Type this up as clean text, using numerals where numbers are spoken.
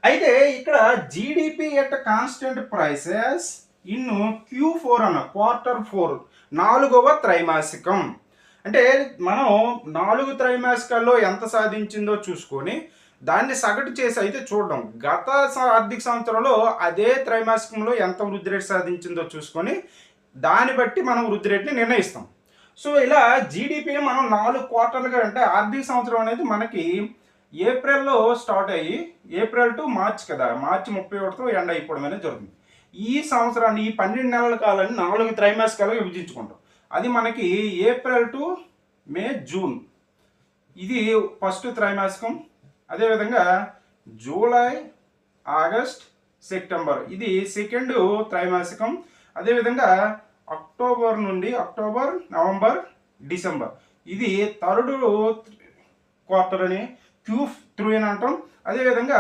అయితే ఇక్కడ GDP at constant prices in Q4 అన్న Q4 4వ త్రైమాసికం. అంటే మనం 4 త్రైమాసికాల్లో ఎంత సాధించిందో చూసుకొని దాన్ని సగటు చేసి అయితే చూడడం. గత ఆర్థిక సంవత్సరంలో అదే త్రైమాసికంలో ఎంత వృద్ధి రేటు సాధించిందో చూసుకొని దాన్ని బట్టి మనం వృద్ధి రేటుని నిర్ణయిస్తాం. సో ఇలా జీడిపిని మనం 4 క్వార్టర్లుగా, అంటే ఆర్థిక సంవత్సరం అనేది మనకి ఏప్రిల్లో స్టార్ట్ అయ్యి ఏప్రిల్ టు మార్చ్ కదా, మార్చి 31తో ఎండ్ అయిపోవడం అనేది జరుగుతుంది. ఈ సంవత్సరాన్ని, ఈ 12 నెలల కాలాన్ని 4 త్రైమాసికాలుగా విభజించుకుంటాం. అది మనకి ఏప్రిల్ టు మే జూన్, ఇది ఫస్ట్ త్రైమాసికం. అదేవిధంగా జూలై ఆగస్ట్ సెప్టెంబర్, ఇది సెకండ్ త్రైమాసికం. అదేవిధంగా అక్టోబర్ నవంబర్ డిసెంబర్, ఇది థర్డ్ క్వార్టర్ అని Q3 అని అంటాం. అదేవిధంగా